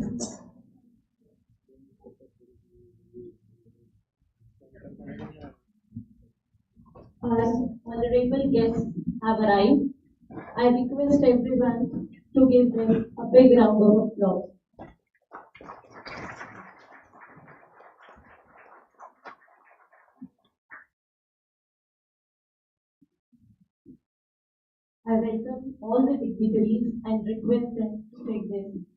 Our honorable guests have arrived. I request everyone to give them a big round of applause. I welcome all the dignitaries and request them to take their seats.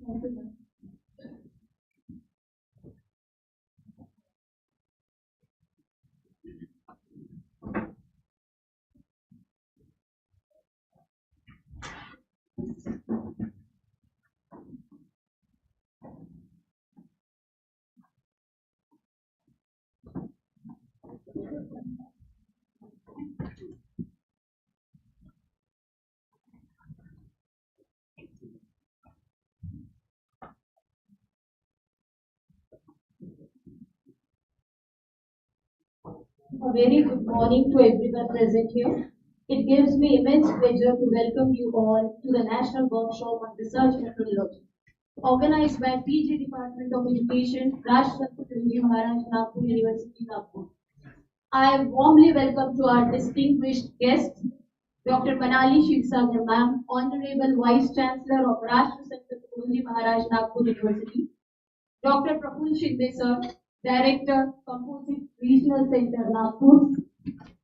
Thank you. A very good morning to everyone present here. It gives me immense pleasure to welcome you all to the National Workshop on Research Methodology, organized by PG Department of Education, Rashtrasant Maharaj, Nagpur University, Nagpur. I warmly welcome to our distinguished guests, Dr. Manali Shivsagar Ma'am, Honorable Vice Chancellor of Rashtrasant Tukadoji Maharaj, Nagpur University, Dr. Praful Shinde Sir, Director, Composite Regional Center, Nagpur,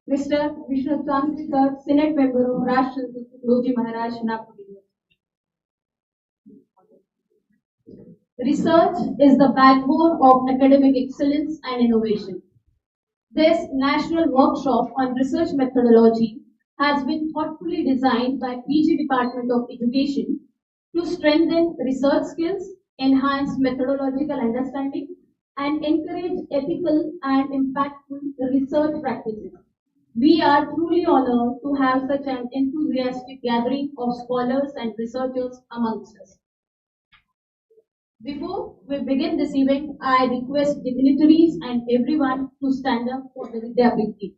Mr. Rashtrasant Sir, Senate Member of Rashtrasant Tukadoji Maharaj, Nagpur University. Research is the backbone of academic excellence and innovation. This national workshop on research methodology has been thoughtfully designed by PG Department of Education to strengthen research skills, enhance methodological understanding, and encourage ethical and impactful research practices. We are truly honored to have such an enthusiastic gathering of scholars and researchers amongst us. Before we begin this event, I request dignitaries and everyone to stand up for the Vidyapiti.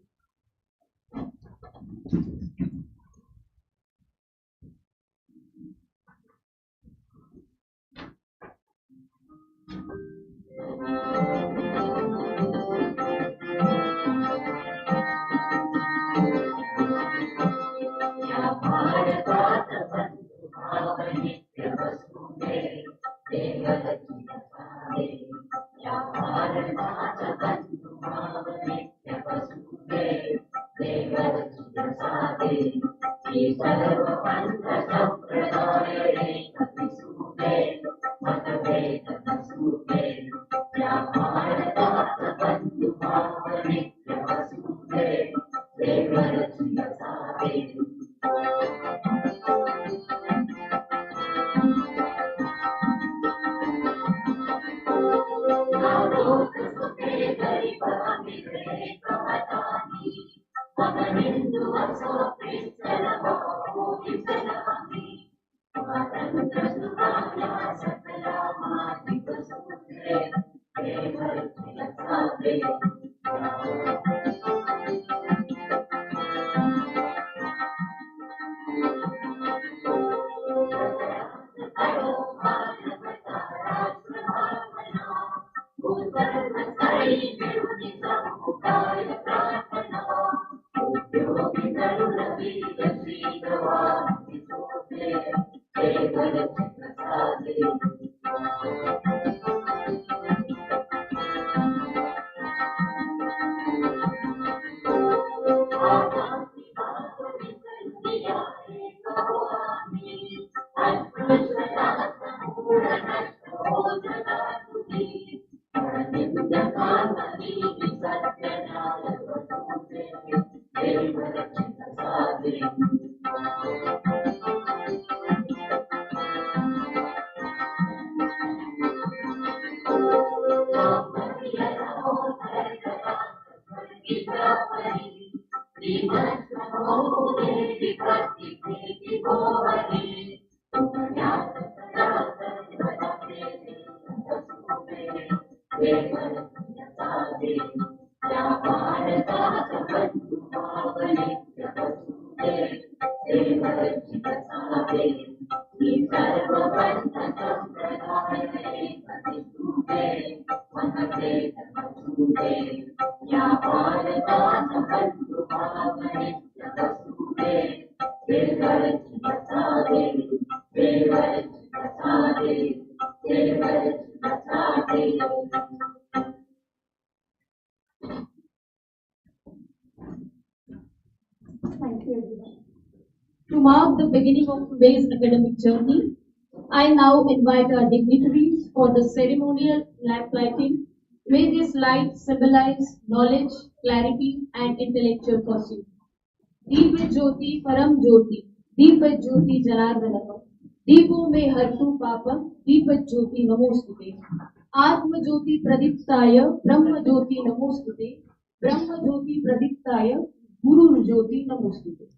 Thank you, everyone. To mark the beginning of today's academic journey, I now invite our dignitaries for the ceremonial lamp lighting. May this light symbolize knowledge, clarity, and intellectual pursuit. दीप ज्योति परम ज्योति दीप ज्योति जनार्दनम दीपो में हरतु पापम दीप ज्योति नमोस्तुते आत्म ज्योति प्रदीप्ताय ब्रह्म ज्योति नमोस्तुते ब्रह्म ज्योति प्रदीप्ताय गुरु ज्योति नमोस्तुते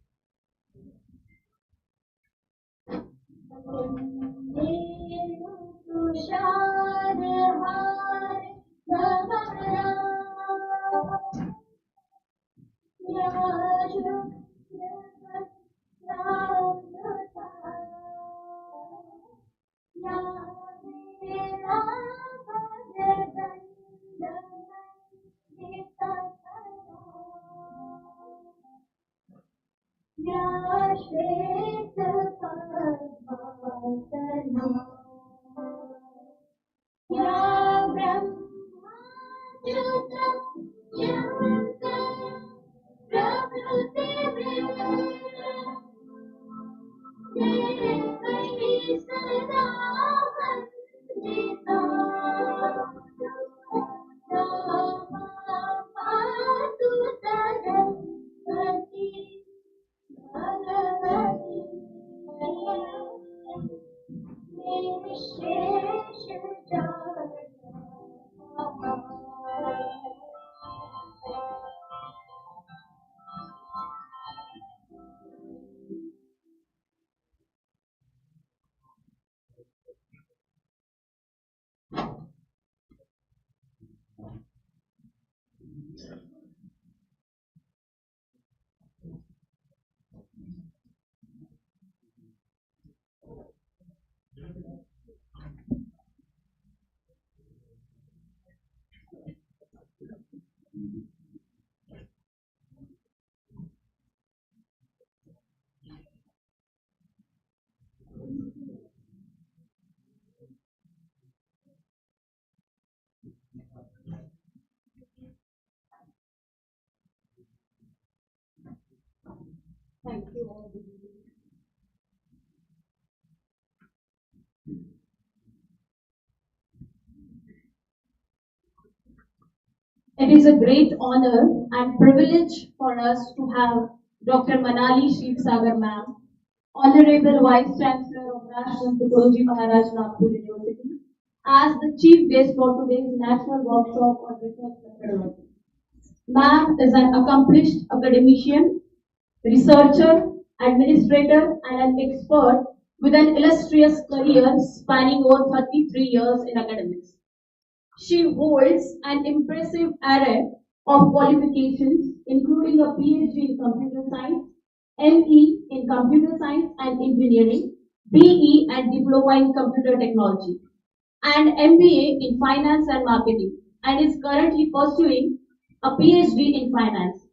Thank you all. It is a great honor and privilege for us to have Dr. Manali Shivsagar ma'am, Honorable Vice Chancellor of Rashtrasant Tukadoji Maharaj, Nagpur University, as the chief guest for today's national workshop on research methodology. Ma'am is an accomplished academician, researcher, administrator, and an expert with an illustrious career spanning over 33 years in academics. She holds an impressive array of qualifications, including a PhD in computer science, ME in computer science and engineering, BE and diploma in computer technology, and MBA in finance and marketing, and is currently pursuing a PhD in finance.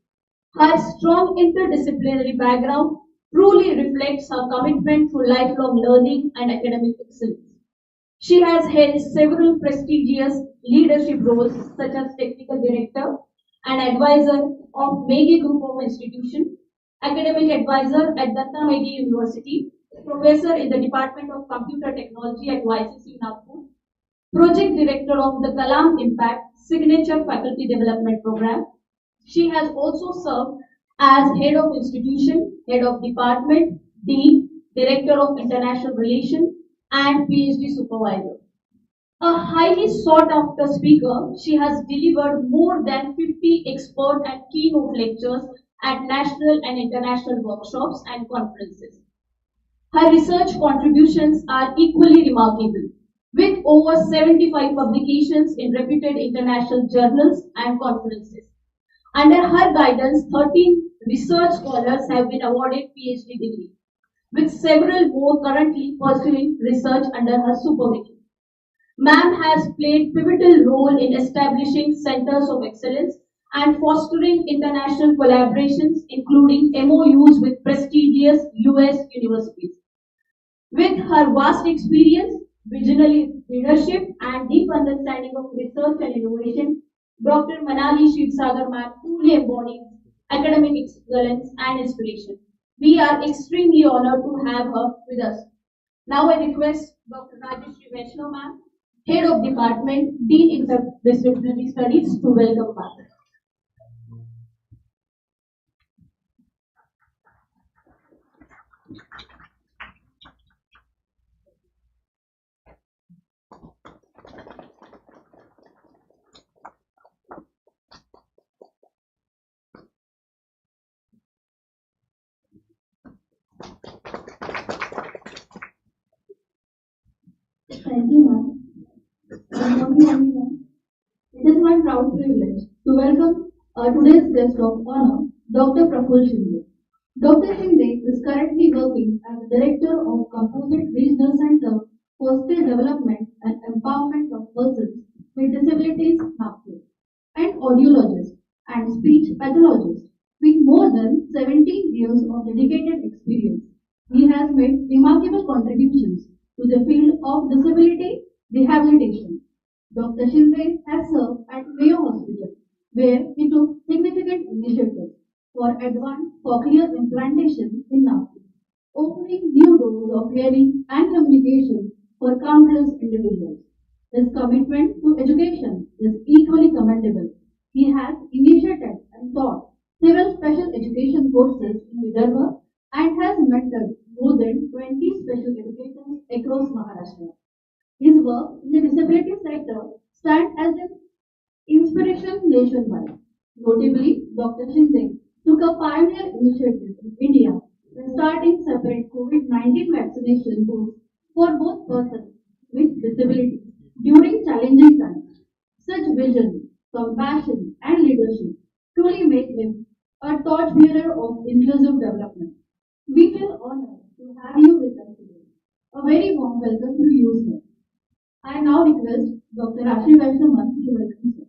Her strong interdisciplinary background truly reflects her commitment to lifelong learning and academic excellence. She has held several prestigious leadership roles such as Technical Director and Advisor of Meghe Group of Institutions, Academic Advisor at Datta Meghe University, Professor in the Department of Computer Technology at YCC Nagpur, Project Director of the Kalam Impact Signature Faculty Development Program. She has also served as Head of Institution, Head of Department, Dean, Director of International Relations, and PhD Supervisor. A highly sought after speaker, she has delivered more than 50 expert and keynote lectures at national and international workshops and conferences. Her research contributions are equally remarkable, with over 75 publications in reputed international journals and conferences. Under her guidance, 13 research scholars have been awarded PhD degree, with several more currently pursuing research under her supervision. Ma'am has played pivotal role in establishing centers of excellence and fostering international collaborations, including MOUs with prestigious US universities. With her vast experience, visionary leadership, and deep understanding of research and innovation, Dr. Manali Shivsagar ma'am truly embodies academic excellence and inspiration. We are extremely honored to have her with us. Now I request Dr. Rajeshri Vaishnav ma'am, Head of Department, Dean Interdisciplinary Studies, to welcome ma'am. Thank you, ma'am. Good morning, everyone. It is my proud privilege to welcome today's guest of honor, Dr. Praful Shinde. Dr. Shinde is currently working as the Director of Composite Regional Center for Skill Development and Empowerment of Persons with Disabilities, Nagpur, and audiologist and speech pathologist with more than 17 years of dedicated experience. He has made remarkable contributions to the field of disability rehabilitation. Dr. Shinde has served at Mayo Hospital, where he took significant initiatives for advanced cochlear implantation in Nagpur, opening new doors of hearing and communication for countless individuals. His commitment to education is equally commendable. He has initiated and taught several special education courses in Vidarbha and has mentored more than 20 special educators across Maharashtra. His work in the disability sector stands as an inspiration nationwide. Notably, Dr. Shinde took a pioneer initiative in India in starting separate COVID-19 vaccination booths for both persons with disabilities during challenging times. Such vision, compassion, and leadership truly make him a torchbearer of inclusive development. We feel honored to have you with us today. A very warm welcome to you, sir. I now request Dr. Rashtrasant to welcome sir.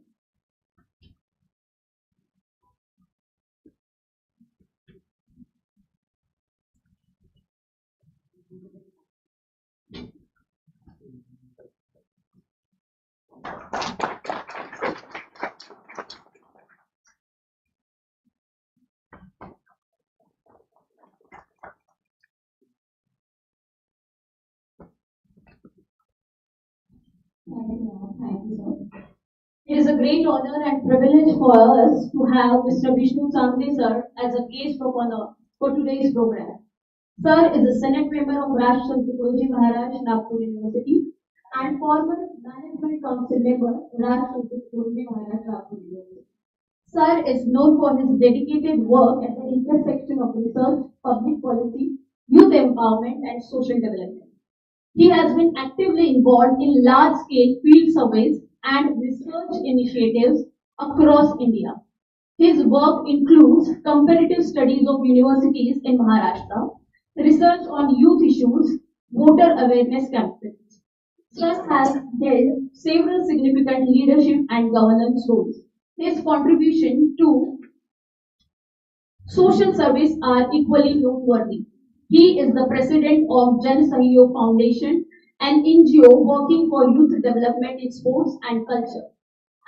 Thank you, sir. It is a great honor and privilege for us to have Mr. Vishnu Sangde sir as a guest of honor for today's program. Sir is a Senate member of Rashtrasant Tukadoji Maharaj, Nagpur University, and former Management Council member, Rashtrasant Tukadoji Maharaj, Nagpur University. Sir is known for his dedicated work at the intersection of research, public policy, youth empowerment, and social development. He has been actively involved in large-scale field surveys and research initiatives across India. His work includes comparative studies of universities in Maharashtra, research on youth issues, voter awareness campaigns. Sir has held several significant leadership and governance roles. His contribution to social service are equally noteworthy. He is the president of Jan Sahyog Foundation, an NGO working for youth development in sports and culture,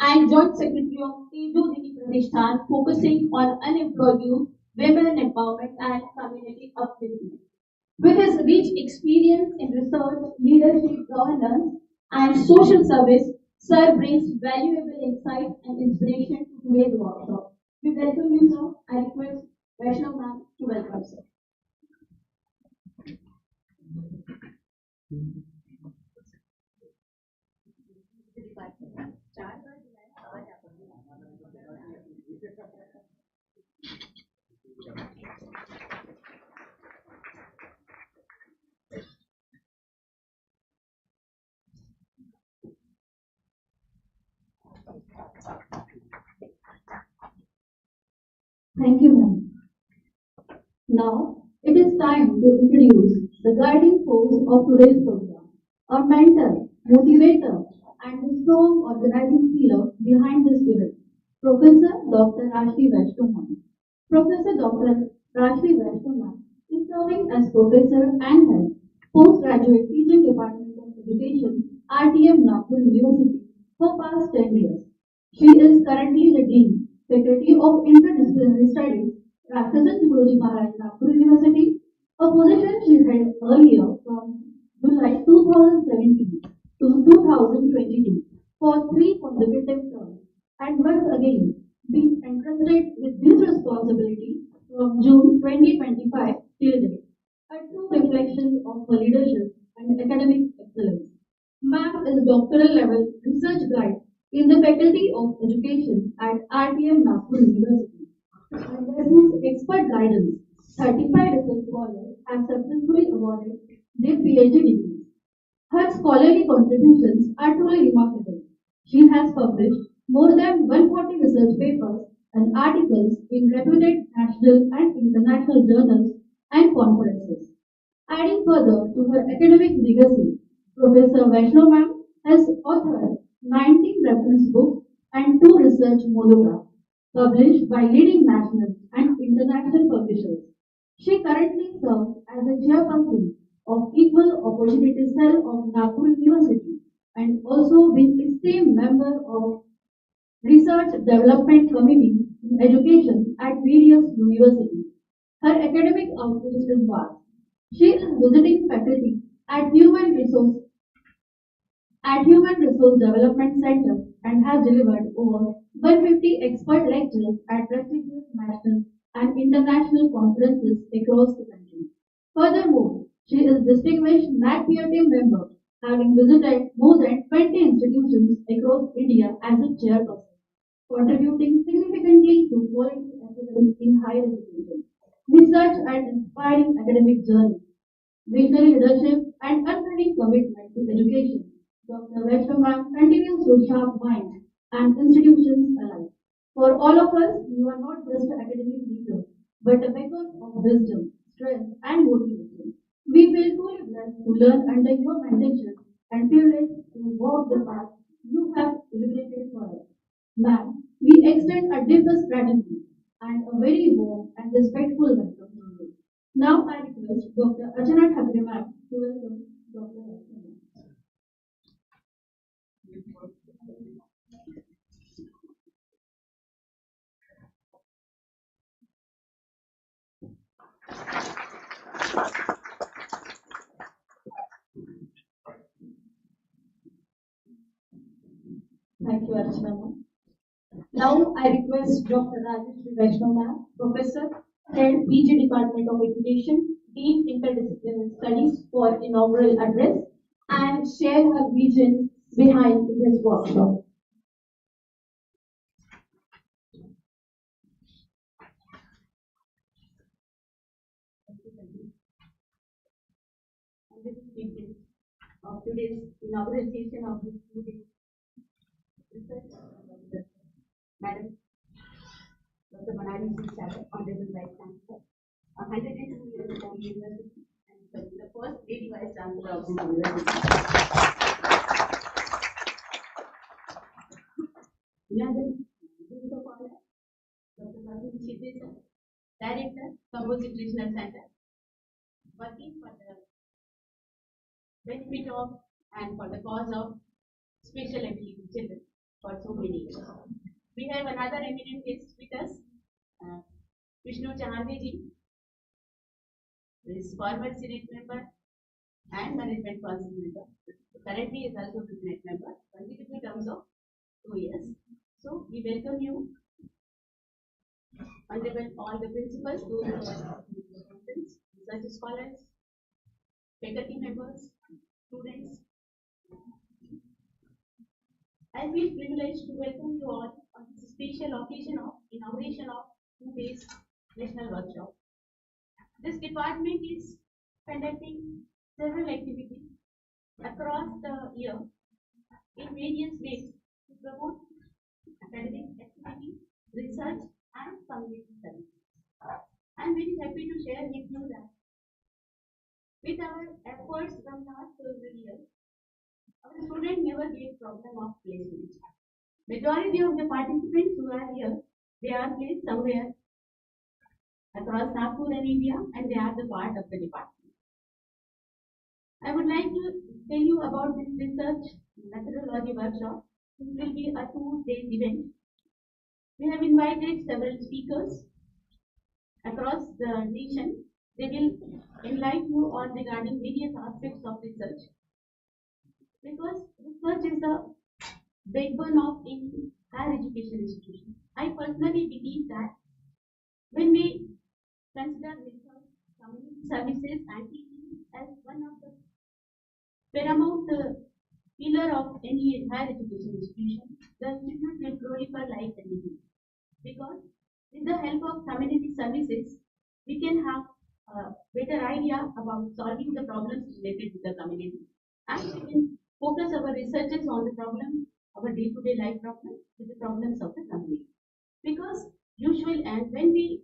and joint secretary of Tejoji Pratishthan, focusing on unemployed youth, women empowerment, and community upliftment. With his rich experience in research, leadership, governance, and social service, Sir brings valuable insight and inspiration to today's workshop. We welcome you, sir. I request Vaishnav ma'am to welcome sir. Thank you, ma'am. Now, it is time to introduce the guiding force of today's program, our mentor motivator, and the strong organizing pillar behind this event, Professor Dr. Rashmi Vaishnav. Professor Dr. Rashmi Vaishnav is serving as professor and head, postgraduate teaching department of education, RTM Nagpur University for past 10 years. She is currently the Dean, Faculty of Interdisciplinary Studies, Rashtrasant Tukadoji Maharaj Nagpur University, a position she held earlier from July 2017 to 2022 for three consecutive terms, and once again been entrusted with this responsibility from June 2025 till date, a true reflection of her leadership and academic excellence. Ma'am is doctoral level research guide in the Faculty of Education at RTM Nagpur University. Under whose expert guidance, 35 research scholars have successfully awarded their PhD degrees. Her scholarly contributions are truly remarkable. She has published more than 140 research papers and articles in reputed national and international journals and conferences. Adding further to her academic legacy, Professor Vaishnav ma'am has authored 19 reference books and 2 research monographs published by leading national and international publishers. She currently serves as the chairperson of Equal Opportunity Cell of Nagpur University and also been esteemed member of Research Development Committee in Education at various universities. Her academic outreach is vast. She is visiting faculty at Human Resource Development Center and has delivered over 150 expert lectures at prestigious national and international conferences across the country. Furthermore, she is distinguished Nagpur team member, having visited more than 20 institutions across India as a chairperson, contributing significantly to quality excellence in higher education, research and inspiring academic journey, visionary leadership and unwavering commitment to education. Dr. Vaishnav continues to sharp minds and institutions alike. For all of us, you are not just an academic leader, but a beacon of wisdom, strength, and motivation. We feel truly blessed to learn under your mentorship and privileged to walk the path you have illuminated for us. Ma'am, we extend our deepest gratitude and a very warm and respectful welcome to you. Now I request Dr. Archana Thakre ma'am to welcome Dr. Vaishnav. Thank you, Archana ma'am. Now I request Dr. Rajeshri Vaishnav ma'am, Professor, Head PG Department of Education, Dean Interdisciplinary Studies for inaugural address and share her vision behind this workshop. On this meeting of today's inaugural session of this meeting, research, Madam Dr. Maharaj Honorable Vice Chancellor, 102 years of university, and the first lady Vice Chancellor of this university. Another Vice of Honor, Dr. Teresa, Director, Composite Regional Center, working for the benefit of and for the cause of special ability children for so many years. We have another eminent guest with us, Vishnu Chahandeji, who is former Senate member and Management Council member. Currently is also the Senate member, consecutive terms of 2 years. So we welcome you, honorable all the principals, those who are conference, research scholars, faculty members, students. I feel privileged to welcome you all on this special occasion of inauguration of 2 days national workshop. This department is conducting several activities across the year in various ways to promote academic activity, research, and community service. I am very happy to share with you that with our efforts from last several years, our students problem of placement. Majority of the participants who are here, they are placed somewhere across Nagpur and India, and they are the part of the department. I would like to tell you about this research methodology workshop. This will be a 2-day event. We have invited several speakers across the nation. They will enlighten you on regarding various aspects of research. Because research is the backbone of any higher education institution. I personally believe that when we consider research, community services, and teaching as one of the paramount pillar of any higher education institution, the institute will prolifer like anything. Because with the help of community services, we can have a better idea about solving the problems related to the community. And we can focus our researches on the problem, our day-to-day life problems, with the problems of the community. Because usually, and when we,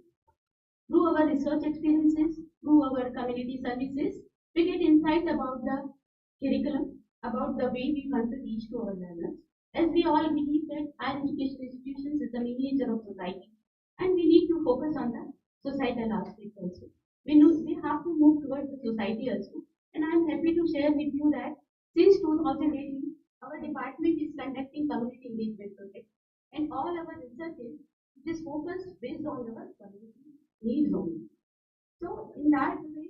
through our research experiences, through our community services, we get insight about the curriculum, about the way we want to teach to our learners. As we all believe that higher education institutions is the miniature of society, and we need to focus on the societal aspects also. We have to move towards the society also. And I am happy to share with you that since 2018, our department is conducting community engagement projects, and all our research is focused based on our community needs only. So in that way,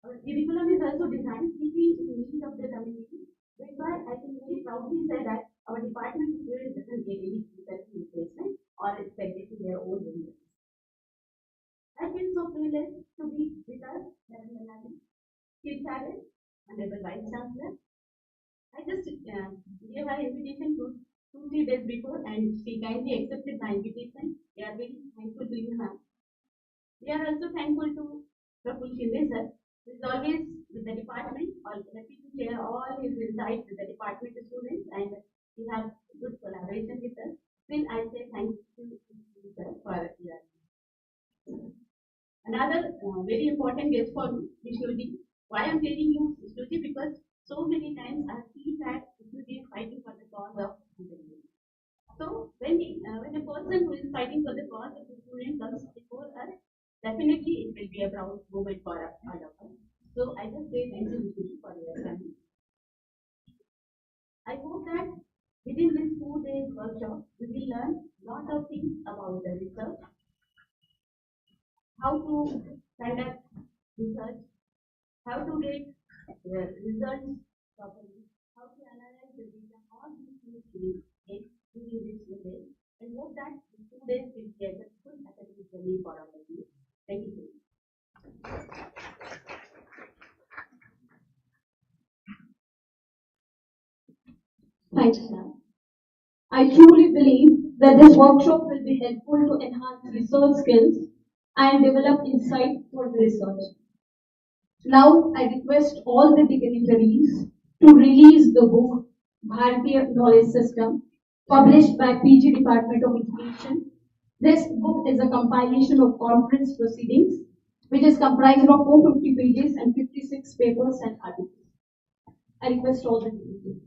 our curriculum is also designed keeping the needs of the community. That's why I can very proudly say that our department of students doesn't get any research replacement or expected to their own limits. I feel so privileged to be with us, Madam Maharaj, Chief Secretary, Honorable Vice Chancellor. I just gave her invitation 2-3 days before, and she kindly accepted my invitation. We are very thankful to you, ma'am. We are also thankful to Praful Shinde sir, who is always with the department, happy to share all his insights with the department students, and we have good collaboration with us. Still, I say thank you to you, sir, for your. Another very important guest for me, Vishnuji. Why I am telling you Vishnuji? Because so many times I see that Vishnuji is fighting for the cause of students. So when a person who is fighting for the cause of the student comes before us, definitely it will be a proud moment for all of us. So I just say thank you Vishnuji for your time. I hope that within this 2 days workshop, we will learn a lot of things about the research, how to conduct research, how to get results properly, how to analyze the data, all these things we get during this 2 days, and hope that the 2 days will be a good academic journey for all of you. Thank you. Thank you, ma'am. I truly believe that this workshop will be helpful to enhance research skills and develop insight for the research. Now, I request all the dignitaries to release the book Bharatiya Knowledge System, published by PG Department of Education. This book is a compilation of conference proceedings, which is comprised of 450 pages and 56 papers and articles. I request all the dignitaries.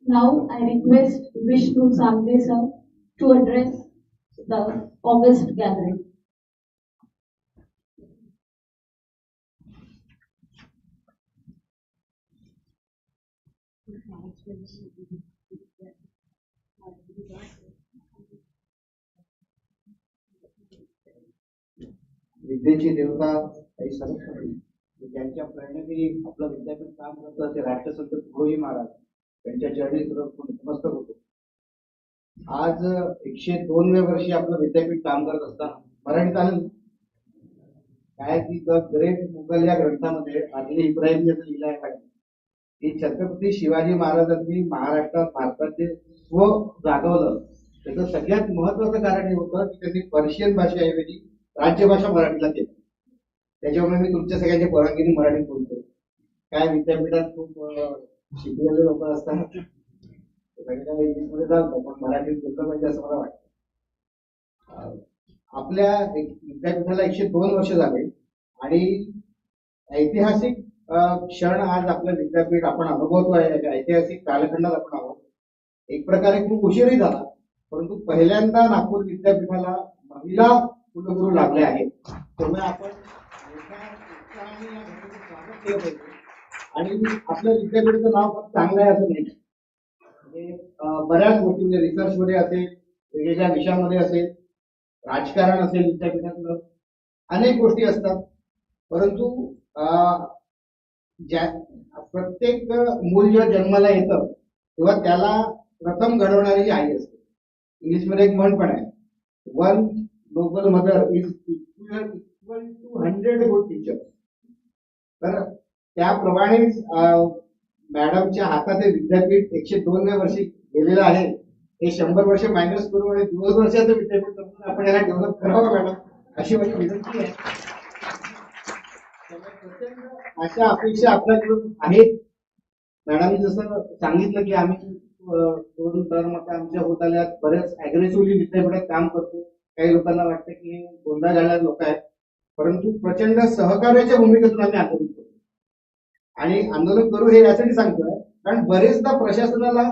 Now I request Vishnu Sangde sir to address the August gathering. विद्येची देवता काही सरस्वती, त्यांच्या प्रेरणेने आपलं विद्यापीठ काम करतं ते राष्ट्रसंत तुकडोजी महाराज त्यांच्या चरणी नतमस्तक होतो. आज 102व्या वर्षी आपलं विद्यापीठ काम करत असताना मराठीत आनंद काय की द ग्रेट मुघल या ग्रंथामध्ये आदिल इब्राहिम यांनी लिहिलं आहे की छत्रपती शिवाजी महाराजांनी महाराष्ट्रात भारताचे स्व जागवलं. त्याचं सगळ्यात महत्वाचं कारण हे होतं की त्यांनी पर्शियन भाषेऐवजी राज्यभाषा मराठीला केली. त्याच्यामुळे मी तुमच्या सगळ्यांच्या परवानगीने मराठीत बोलतो. काय विद्यापीठात खूप शिकलेले लोक असतात, सगळ्यांना इंग्लिशमध्ये चालतं, पण मराठीत बोललं पाहिजे असं मला वाटतं. आपल्या विद्यापीठाला 102 वर्ष झाले आणि ऐतिहासिक क्षण आज आपलं विद्यापीठ आपण अनुभवतोय. ऐतिहासिक कालखंडात आपण आहोत. एक प्रकारे खूप उशीरही झाला, परंतु पहिल्यांदा नागपूर विद्यापीठाला महिला कुलगुरू लागले आहेत. त्यामुळे आपण आणि आपल्या विद्यापीठाचं नाव खूप चांगलं आहे असं नाही. बऱ्याच गोष्टी म्हणजे रिसर्च मध्ये असेल, वेगवेगळ्या विषयामध्ये असेल, राजकारण असेल, विद्यापीठातलं अनेक गोष्टी असतात. परंतु प्रत्येक मूल जेव्हा जन्माला येतं तेव्हा त्याला प्रथम घडवणारी आई असते. इंग्लिशमध्ये एक म्हण पण आहे, 1 noble mother is equal to 100 good teacher. तर त्याप्रमाणेच मॅडमच्या हातात हे विद्यापीठ 102व्या वर्षी गेलेलं आहे. हे 100 वर्ष मायनस करून आणि 2 वर्षाचं विद्यापीठ समजून आपण याला डेव्हलप करावं मॅडम, अशी माझी विनंती आहे. अशा अपेक्षा आपल्याकडून आहेत. मॅडमने जसं सांगितलं की आम्ही 2 टर्म आता आमच्या होत आल्या, बरेच अग्रेसिव्हली विद्यापीठात काम करतो. काही लोकांना वाटतं की गोंधळ घालणारे लोक आहेत, परंतु प्रचंड सहकार्याच्या भूमिकेतून आम्ही आंदोलन करतो. आणि आंदोलन करू हे यासाठी सांगतोय कारण बरेचदा प्रशासनाला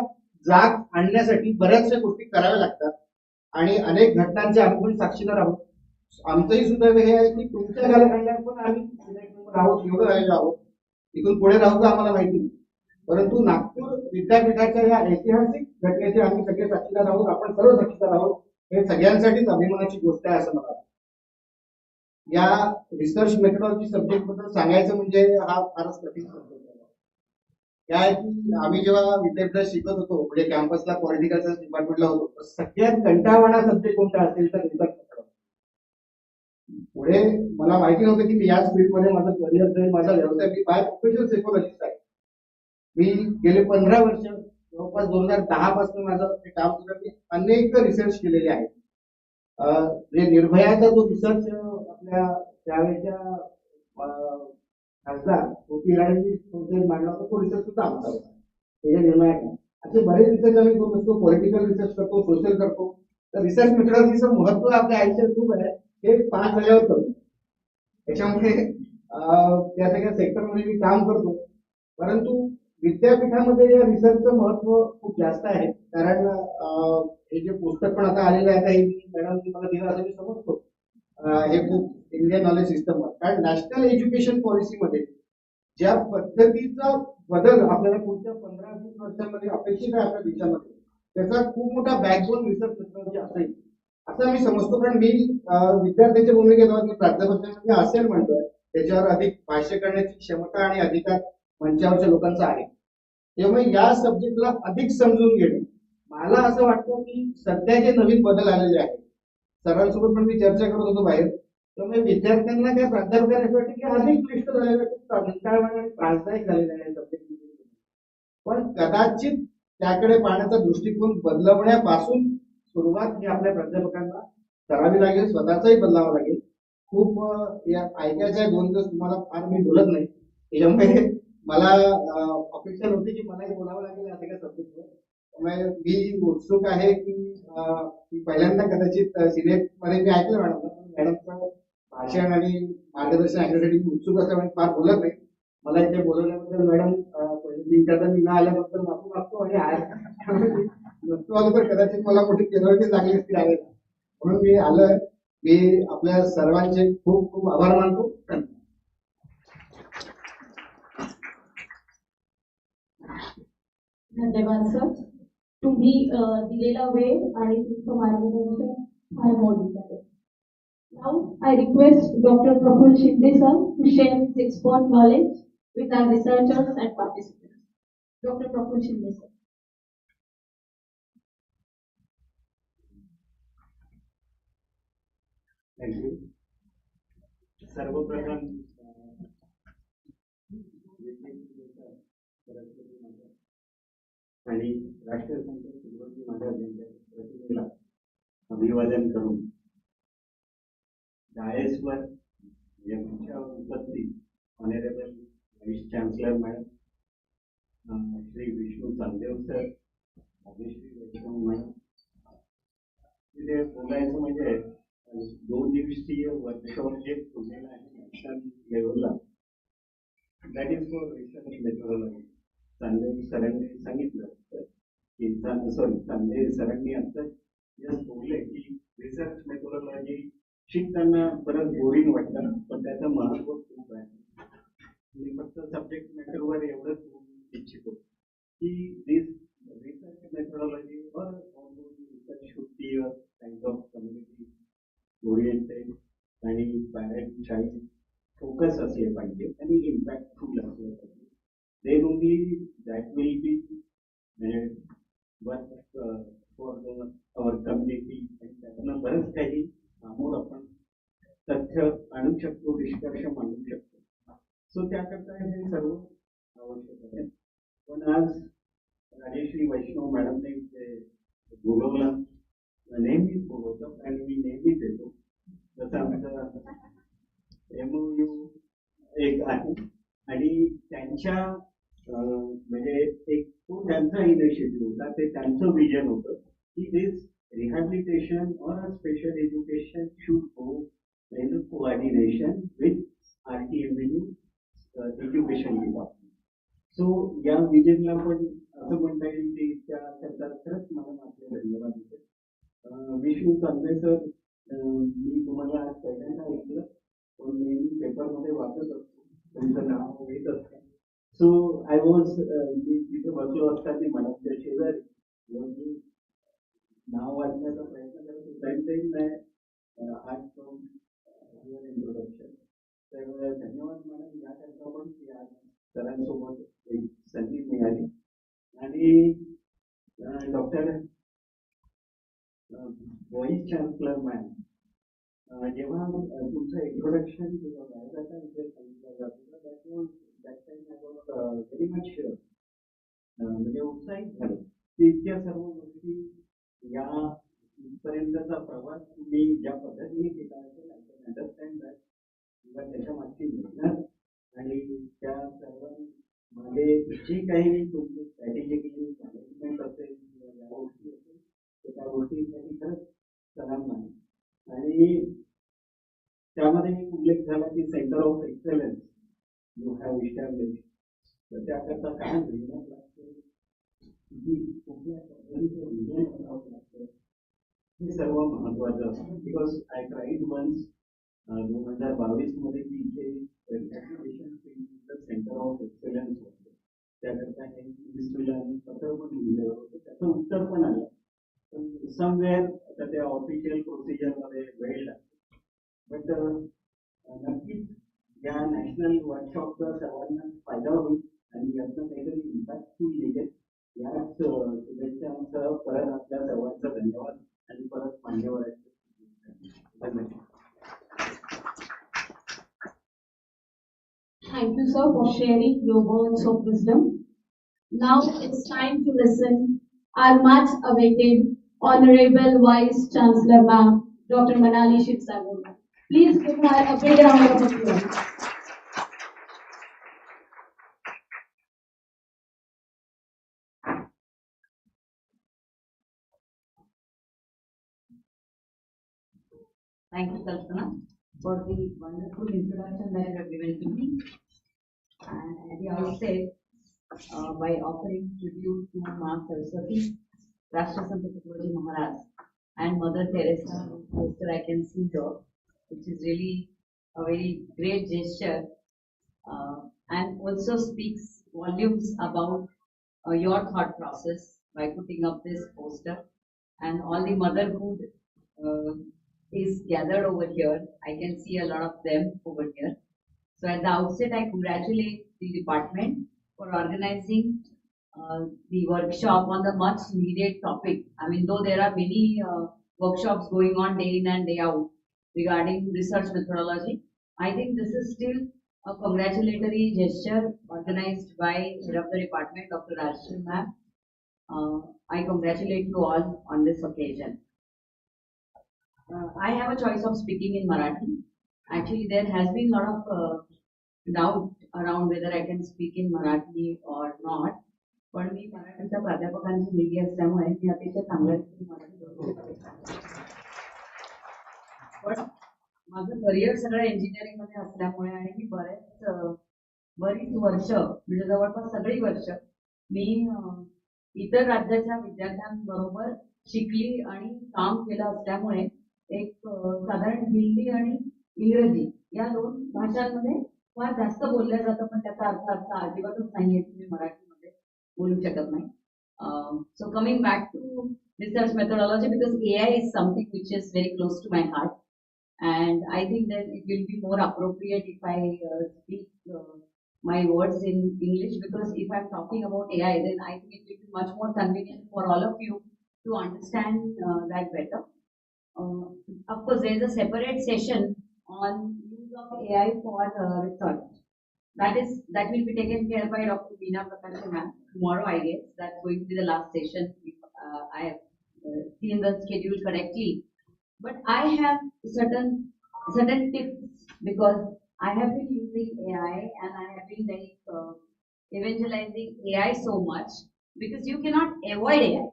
जाग आणण्यासाठी बऱ्याचशा गोष्टी कराव्या लागतात आणि अनेक घटनांचे आपण साक्षीदार आहोत. आमचंही सुद्धा हे आहे की तुमच्या कालखंडात पण आम्ही राहू एवढं राहिलो आहोत. इथून पुढे राहू का आम्हाला माहिती नाही, परंतु नागपूर विद्यापीठाच्या या ऐतिहासिक घटनेचे आम्ही सगळे साक्षीदार आहोत. आपण सर्व साक्षीदार आहोत. हे सगळ्यांसाठीच अभिमानाची गोष्ट आहे असं मला वाटतं. या रिसर्च मेथडॉलॉजी सब्जेक्ट बद्दल सांगायचं म्हणजे हा फारच कठीण सब्जेक्ट आहे. काय की आम्ही जेव्हा विद्यापीठात शिकत होतो म्हणजे कॅम्पसला पॉलिटिकल सायन्स डिपार्टमेंटला होतो, सगळ्यात कंटाळवाणा सब्जेक्ट कोणता असेल तर रिसर्च मेथडॉलॉजी. पुढे मला माहिती नव्हतं की मी याच फील्डमध्ये माझं करिअर जाईल, माझा व्यवसाय. मी बाय प्रोफेशनल सायकोलॉजिस्ट आहे. मी गेले 15 वर्ष जवळपास 2010 पासून माझं ते काम सुरू आहे. अनेक रिसर्च केलेले आहेत. निर्भयाचा जो रिसर्च आपल्या त्यावेळेच्या खासदार इराणी मांडला होता, तो रिसर्च सुद्धा आमचा होता. त्याच्या निर्णयात असे बरेच रिसर्च आम्ही करू शकतो. पॉलिटिकल रिसर्च करतो, सोशल करतो. तर रिसर्च मेथडॉलॉजीचं महत्व आपल्या आयुष्यात खूप आहे. हे पास झाल्यावर करतो. त्याच्यामुळे त्या सगळ्या सेक्टरमध्ये मी काम करतो. परंतु विद्यापीठामध्ये या रिसर्चचं महत्व खूप जास्त आहे. कारण हे जे पुस्तक पण आता आलेलं आहे, हे मॅडम मला दिलं असं मी समजतो. हे खूप इंडियन नॉलेज सिस्टमवर, कारण नॅशनल एज्युकेशन पॉलिसीमध्ये ज्या पद्धतीचा बदल आपल्याला पुढच्या 15-20 वर्षांमध्ये अपेक्षित आहे आपल्या देशामध्ये, त्याचा खूप मोठा बॅकबोन रिसर्च मेथडॉलॉजी असेल असं मी समजतो. कारण मी विद्यार्थ्यांच्या भूमिकेत प्राध्यापकांमध्ये असेल म्हणतोय, त्याच्यावर अधिक भाष्य करण्याची क्षमता आणि अधिकार मंचावरच्या लोकांचा आहे. त्यामुळे या सब्जेक्टला अधिक समजून घेणे, मला असं वाटतं की सध्या जे नवीन बदल आलेले आहेत, सरांसोबत पण मी चर्चा करत होतो बाहेर, त्यामुळे विद्यार्थ्यांना काय प्राध्यापकांना असं वाटतं की अधिक क्लिष्ट झालेलं, खूप कंटाळवाणा आणि त्रासदायक झालेला आहे सब्जेक्ट. पण कदाचित त्याकडे पाहण्याचा दृष्टिकोन बदलवण्यापासून सुरुवात ही आपल्या प्राध्यापकांना करावी लागेल, स्वतःचाही बदलावं लागेल. खूप या ऐकायचं आहे 2 दिवस तुम्हाला फार मी बोलत नाही, त्याच्यामुळे मला अपेक्षा नव्हती की मलाही बोलावं लागेल या सगळ्या सब्जेक्टवर. त्यामुळे मी उत्सुक आहे की पहिल्यांदा कदाचित सिनेट मध्ये मी ऐकलं मॅडमचं भाषण आणि मार्गदर्शन ऐकण्यासाठी मी उत्सुक असल्यामुळे फार बोलत नाही. मला इथे बोलवल्याबद्दल मॅडम मी न आल्याबद्दल माफी मागतो आणि नसतो आलो तर कदाचित मला मोठी पेनल्टी लागली असती आहे, म्हणून मी आलोय. मी आपल्या सर्वांचे खूप खूप आभार मानतो. धन्यवाद सर. तुम्ही दिलेला वेळ आणि तुमचं मार्गदर्शन फार मोठं आहे. नाऊ I request Dr. Praful Shinde sir to share his expert knowledge with our researchers and participants. Dr. Praful Shinde sir. Thank you. सर्वप्रथम आणि राष्ट्रसंत तुकडोजी महाराज यांच्या प्रतिमेला अभिवादन करून डायसवर यांच्या उपस्थित honourable vice chancellor madam, Shri Vishnu Chandev sir, Shri Vaishnav madam, तिथे बोलायचं म्हणजे 2 दिवसीय वर्कशॉप जे पुण्याला आहे नॅशनल लेवलला, that is for research methodology. Chandev सरांनी सांगितलं की चांदेव सरांनी आता जस्ट बोलले की रिसर्च मेथोडॉलॉजी शिकताना बरंच बोरिंग वाटतं, पण त्याचं महत्व खूप आहे. मी फक्त सब्जेक्ट मॅटरवर एवढंच बोलू इच्छितो की दिस रिसर्च मेथोडॉलॉजी और research should be a kind of community oriented आणि पॅरेंट चाइल्ड फोकस असले पाहिजे आणि इम्पॅक्टफुल असले पाहिजे. Then only that will be work for our community आणि त्यातनं बरंच काही समोर आपण तथ्य आणू शकतो, निष्कर्ष मांडू शकतो. सो त्याकरता हे सर्व आवश्यक आहे. पण आज राजेश्री वैष्णव मॅडमने बोलवलं, नेहमीच बोलवतात आणि मी नेहमीच येतो. जसं आमचं MOU एक आहे आणि त्यांच्या म्हणजे एक तो त्यांचा इनिशिएटिव्ह होता, ते त्यांचं विजन होतं की this rehabilitation or a special education should go in coordination with RTMNU education department. So या विजनला पण असं म्हणता येईल की त्याकरता खरंच मला आपले धन्यवाद देते. विष्णू चांदे सर, मी तुम्हाला आज पहिल्यांदा ऐकलं, पण नेहमी पेपरमध्ये वाचत असतो, तुमचं नाव येत असतं. सो आय वॉज तिथे बसलो असताना मॅडमच्या शेजारी मी नाव वाचण्याचा प्रयत्न करत होता. आज फ्रॉम इंट्रोडक्शन. तर धन्यवाद मॅडम याकरता पण की आज सरांसोबत एक संधी मिळाली. आणि डॉक्टर व्हाईस चान्सलर मॅम, जेव्हा तुमचं इंट्रोडक्शन किंवा बायोडाटा विषय सांगितला जातो व्हेरी मच म्हणजे उत्साहित झालं की इतक्या सर्व गोष्टी या इथपर्यंतचा प्रवास तुम्ही ज्या पद्धतीने केला असेल, आय कॅन अंडरस्टँड दॅट. किंवा त्याच्या मागची मेहनत आणि त्या सर्वांमध्ये जी काही तुमची स्ट्रॅटेजिकली मॅनेजमेंट असेल किंवा या गोष्टी असेल, तर त्या गोष्टींसाठी खरंच सलाम आहे. आणि त्यामध्ये एक उल्लेख झाला की centre of excellence you have establish. तर त्याकरता काय मेहनत लागते, कुठल्या पद्धतीचं विजन करावं लागतं, हे सर्व महत्वाचं असतं. बिकॉज आय ट्राईड वन्स 2022 मध्ये की इथे रिहॅबिलिटेशन सेंटर ऑफ एक्सलन्स होतं. त्याकरता हे मिनिस्ट्रीला आम्ही पत्र पण लिहिलं होतं, त्याचं उत्तर पण आलं. पण समवेअर आता त्या ऑफिशियल प्रोसिजरमध्ये वेळ लागतो. बट नक्कीच या नॅशनल वर्कशॉपचा सर्वांना फायदा होईल आणि यातनं काहीतरी इम्पॅक्टफुल निघेल. याच शुभेच्छांसह परत आपल्या सर्वांचा धन्यवाद आणि परत मान्यवरांचे धन्यवाद. Thank you, sir, for sharing your words of wisdom. Now it's time to listen our much awaited Honorable Vice Chancellor Ma'am, Dr. Manali Shivsagar. Please give her a big round of applause. Thank you, Kalpana, for the wonderful introduction that you have given to me. And at the outset, by offering tribute to Ma Saraswati, Rashtrasant Tukadoji Maharaj, and Mother Teresa, poster I can see here, which is really a very great gesture, and also speaks volumes about your thought process by putting up this poster and all the motherhood is gathered over here. I can see a lot of them over here. So at the outset, I congratulate the department for organizing the workshop on the much needed topic. I mean, though there are many workshops going on day in and day out regarding research methodology, I think this is still a congratulatory gesture organized by head of the department, Dr. Rashtrasant ma'am. I congratulate you all on this occasion. I have a choice of speaking in Marathi. Actually, there has been a lot of doubt around whether I can speak in Marathi or not. पण मी मराठीच्या प्राध्यापकांची मुलगी असल्यामुळे मी अतिशय चांगल्या रीतीने मराठी बोलू शकते. पण माझं करिअर सगळं इंजिनिअरिंग मध्ये असल्यामुळे आणि मी बरीच वर्ष म्हणजे जवळपास सगळी वर्ष मी इतर राज्याच्या विद्यार्थ्यांबरोबर शिकली आणि काम केलं असल्यामुळे एक साधारण हिंदी आणि इंग्रजी या दोन भाषांमध्ये फार जास्त बोलल्या जातं, पण त्याचा अर्थ असा अजिबातच नाहीये की मी मराठीमध्ये बोलू शकत नाही. So coming back to research methodology, because AI is something which is very close to my heart, and I think that it will be more appropriate if I speak my words in English, because if I'm talking about AI, then I think it will be much more convenient for all of you to understand that better. Of course, there is a separate session on use of AI for research. That will be taken care by Dr. Veena Prakash ma'am tomorrow, I guess. That's going to be the last session if I have seen the schedule correctly. But I have certain tips, because I have been using AI and I have been evangelizing AI so much, because you cannot avoid AI.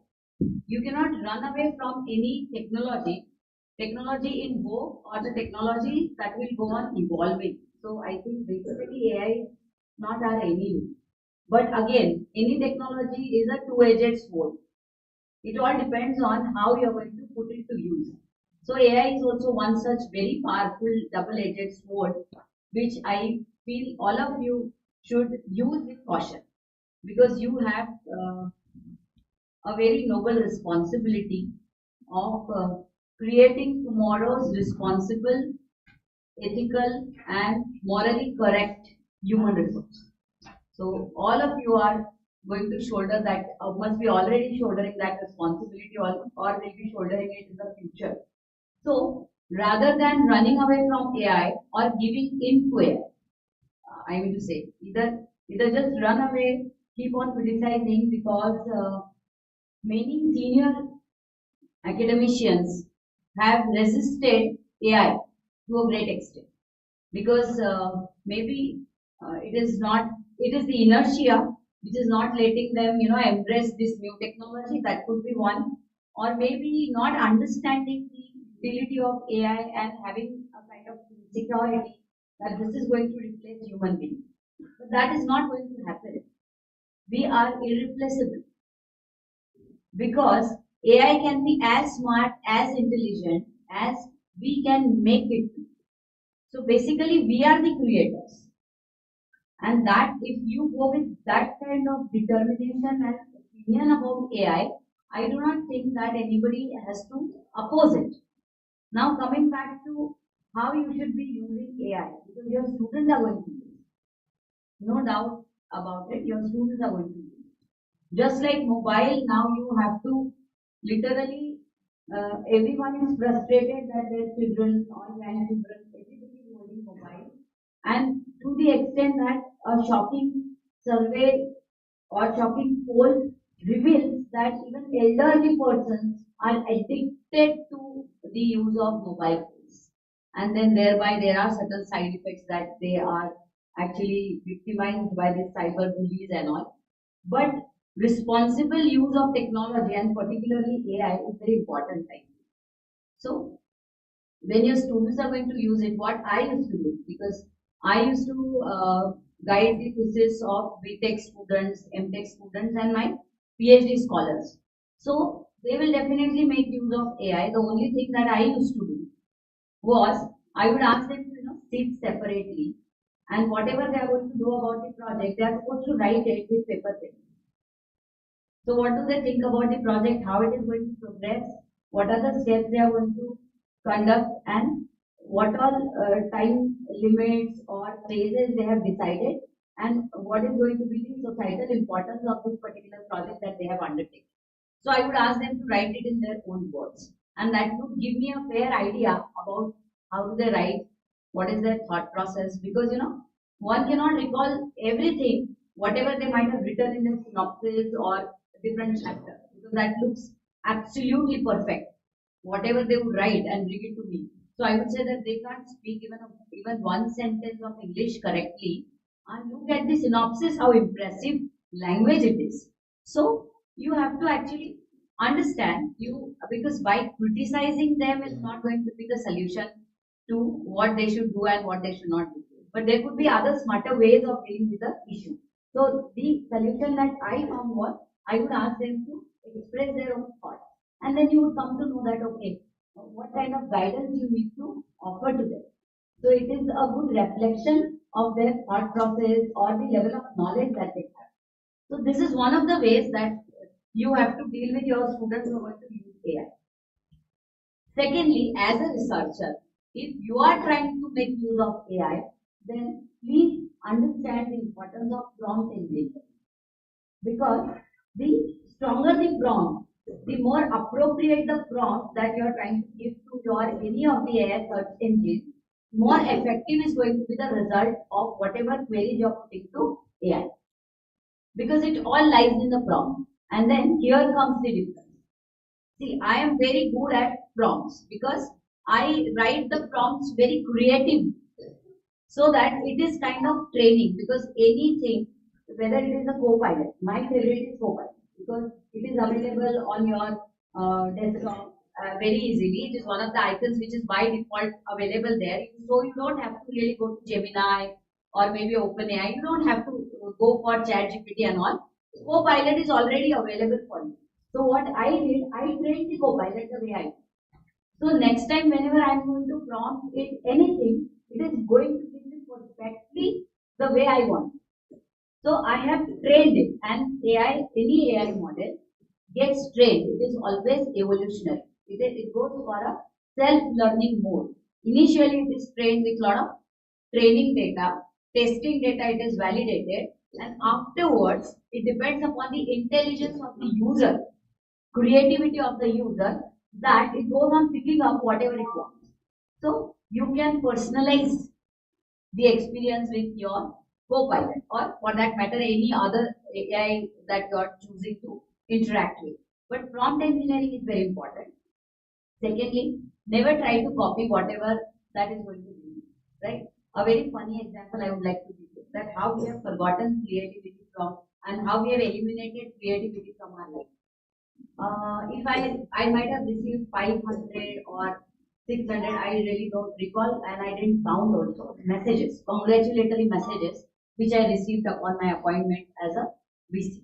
You cannot run away from any technology in vogue or the technology that will go on evolving. So I think basically AI is not our enemy. But again, any technology is a two-edged sword. It all depends on how you are going to put it to use. So AI is also one such very powerful double-edged sword, which I feel all of you should use with caution, because you have a very noble responsibility of creating tomorrow's responsible, ethical, and morally correct human resource. So all of you are going to shoulder that, must be already shouldering that responsibility, or will be shouldering it in the future. So rather than running away from AI or giving in to AI, I mean to say, either just run away, keep on criticizing, because many senior academicians have resisted AI to a great extent, because maybe it is the inertia which is not letting them, embrace this new technology. That could be one, or maybe not understanding the utility of AI and having a kind of insecurity that this is going to replace human beings. But that is not going to happen. We are irreplaceable, because AI can be as smart, as intelligent as we can make it be. So basically, we are the creators. And that if you go with that kind of determination and opinion about AI, I do not think that anybody has to oppose it. Now coming back to how you should be using AI, because your students are going to use it. No doubt about it, your students are going to use it. Just like mobile, now you have to literally, everyone is frustrated that their children or grandchildren, everybody is holding mobile. And to the extent that a shocking survey or shocking poll reveals that even elderly persons are addicted to the use of mobile phones. And then thereby there are certain side effects that they are actually victimized by the cyber bullies and all. But responsible use of technology, and particularly AI, is very important, I think. So when your students are going to use it, what I used to do, because I used to guide the thesis of BTech students, MTech students, and my PhD scholars. So they will definitely make use of AI. The only thing that I used to do was I would ask them to sit separately, and whatever they are going to do about the project, they are supposed to write it with paper pen. So what do they think about the project, how it is going to progress, what are the steps they are going to conduct, and what all time limits or phases they have decided, and what is going to be the societal importance of this particular project that they have undertaken. So I would ask them to write it in their own words, and that would give me a fair idea about how do they write, what is their thought process, because one cannot recall everything, whatever they might have written in the synopsis or different chapter, because that looks absolutely perfect, whatever they would write and bring it to me. So I would say that they can't speak even one sentence of English correctly, and look at the synopsis, how impressive language it is. So you have to actually understand because by criticizing them is not going to be the solution to what they should do and what they should not do. But there could be other smarter ways of dealing with the issue. So the solution that I found was I would ask them to express their own thoughts, and then you would come to know that okay, what kind of guidance you need to offer to them. So it is a good reflection of their thought process or the level of knowledge that they have. So this is one of the ways that you have to deal with your students who are going to use AI. Secondly, as a researcher, if you are trying to make use of AI, then please understand the importance of prompt engineering. Because the stronger the prompt, the more appropriate the prompt that you are trying to give to your any of the AI search engine, more effective is going to be the result of whatever queries you are putting to AI. Because it all lies in the prompt. And then here comes the difference. See, I am very good at prompts because I write the prompts very creatively, so that it is kind of training, because anything, whether it is a co-pilot, my favorite is co-pilot because it is available on your desktop very easily. It is one of the icons which is by default available there. So you don't have to really go to Gemini or maybe OpenAI. You don't have to go for ChatGPT and all. Co-pilot is already available for you. So what I did, I trained the co-pilot the way I did. So next time whenever I am going to prompt it anything, it is going to give me perfectly the way I want. So I have trained it, and any AI model gets trained. It is always evolutionary. It goes for a self-learning mode. Initially it is trained with a lot of training data, testing data, it is validated, and afterwards it depends upon the intelligence of the user, creativity of the user, that it goes on picking up whatever it wants. So you can personalize the experience with your co-pilot, or for that matter any other AI that you are choosing to interact with. But prompt engineering is very important. Secondly, never try to copy whatever that is going to be, right? A very funny example I would like to give you, that how we have forgotten creativity from, and how we have eliminated creativity from our life. If I might have received 500 or 600, I really don't recall, and I didn't count also, messages, congratulatory messages, which I received upon my appointment as a VC.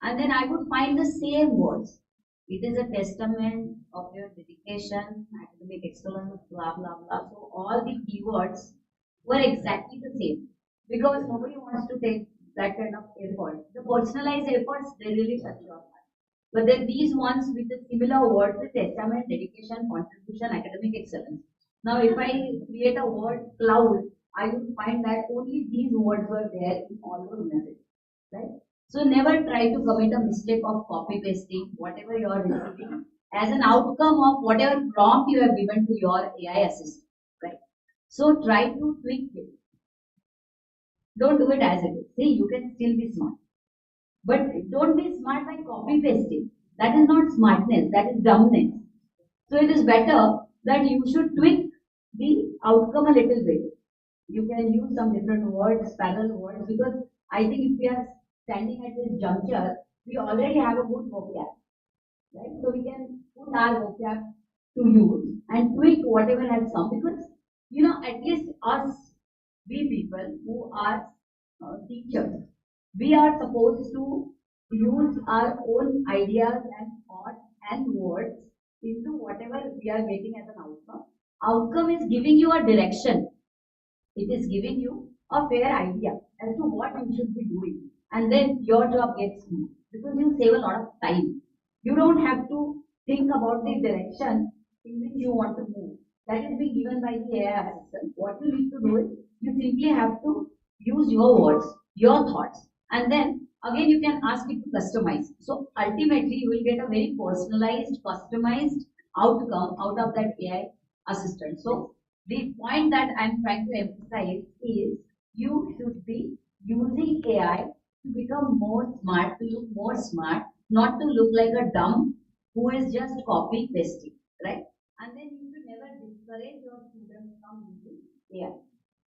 And then I would find the same words. It is a testament of your dedication, academic excellence, blah, blah, blah. So all the keywords were exactly the same, because nobody wants to take that kind of effort. The personalized efforts, they really touch your heart. But then these ones with the similar words, the testament, dedication, contribution, academic excellence. Now, if I create a word cloud, I would find that only these words were there in all those messages, right? So never try to commit a mistake of copy pasting whatever you are receiving as an outcome of whatever prompt you have given to your AI assistant, right? So try to tweak it. Don't do it as it is. See, you can still be smart. But don't be smart by copy pasting. That is not smartness, that is dumbness. So it is better that you should tweak the outcome a little bit. You can use some different words, parallel words, because I think if we are standing at this juncture, we already have a good vocab, right? So we can put our vocab to use and tweak whatever has come, because at least us, we people who are teachers, we are supposed to use our own ideas and thoughts and words into whatever we are getting as an outcome. Outcome is giving you a direction. It is giving you a fair idea as to what you should be doing. And then your job gets smooth because you save a lot of time. You don't have to think about the direction in which you want to move. That is being given by the AI assistant. What you need to do is you simply have to use your words, your thoughts, and then again you can ask it to customize. So ultimately you will get a very personalized, customized outcome out of that AI assistant. So the point that I'm trying to emphasize is you should be using AI to become more smart, to look more smart, not to look like a dumb who is just copy pasting, right? And then you should never discourage your students from using AI.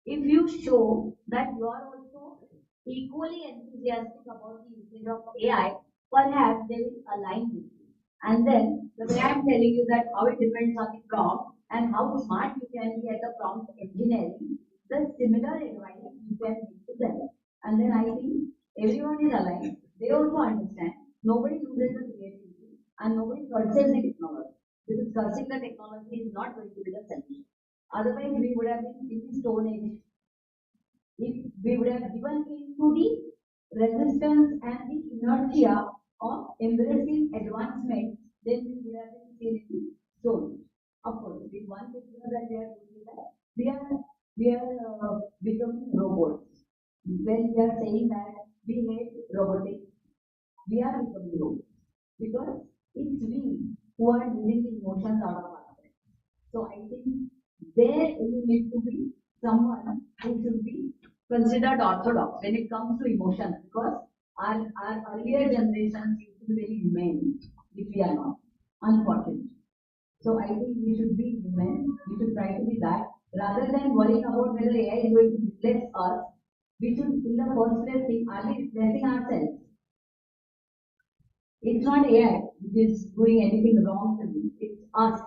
If you show that you are also equally enthusiastic about the usage of AI, perhaps they will align with you. And then the way I'm telling you that how it depends on the prompt and how smart you can be at the prompt engineering, the similar advice you can give to them. And then I think everyone is aligned. They also understand. Nobody loses the creativity and nobody curses the technology. Because cursing the technology is not going to be the solution. Otherwise, we would have been in the Stone Age. If we would have given in to the resistance and the inertia of embracing advancement, then we would have been still in the Stone Age. Of course, the one thing that we are doing is that we are becoming robots. When we are saying that we hate robotics, we are becoming robots because it's we who are losing the emotions out of ourselves. So I think there you need to be someone who should be considered orthodox when it comes to emotions because our earlier generations used to be very humane, which we are not, unfortunately. So I think we should be humane, we should try to be that. Rather than worrying about whether AI is going to replace us, we should in the first place think, are we replacing ourselves? It's not AI which is doing anything wrong to me, it's us.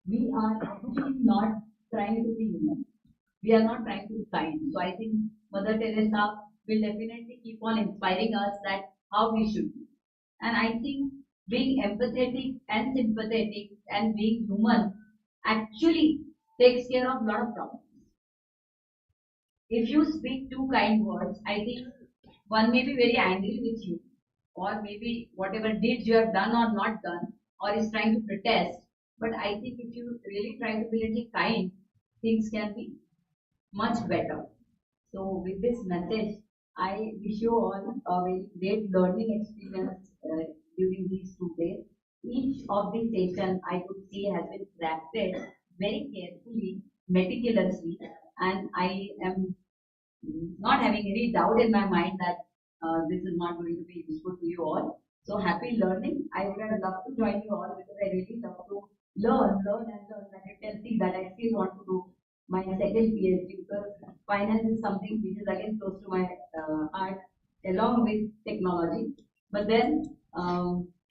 We are actually not trying to be human. We are not trying to be kind. So I think Mother Teresa will definitely keep on inspiring us that how we should be. And I think being empathetic and sympathetic and being human actually takes care of a lot of problems. If you speak two kind words, I think one may be very angry with you, or maybe whatever deeds you have done or not done, or is trying to protest. But I think if you really try to be a little kind, things can be much better. So with this message, I wish you all a very great learning experience during these 2 days. Each of the sessions I could see has been crafted very carefully, meticulously, and I am not having any doubt in my mind that this is not going to be useful to you all. So happy learning. I would have loved to join you all because I really love to learn and learn. And you can see that I still want to do my second PhD because finance is something which is again close to my heart along with technology. But then,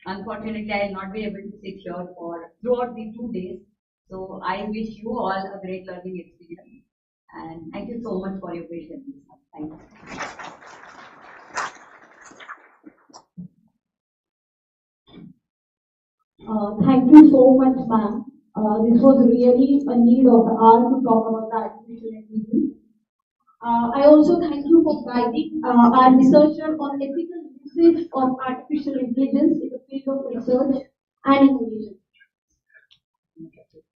unfortunately, I will not be able to sit here for throughout the 2 days. So I wish you all a great learning experience. And thank you so much for your patience. Thank you. Thank you so much, ma'am. This was really a need of the hour to talk about the artificial intelligence. I also thank you for guiding our researcher on ethical usage of artificial intelligence in the field of research and innovation.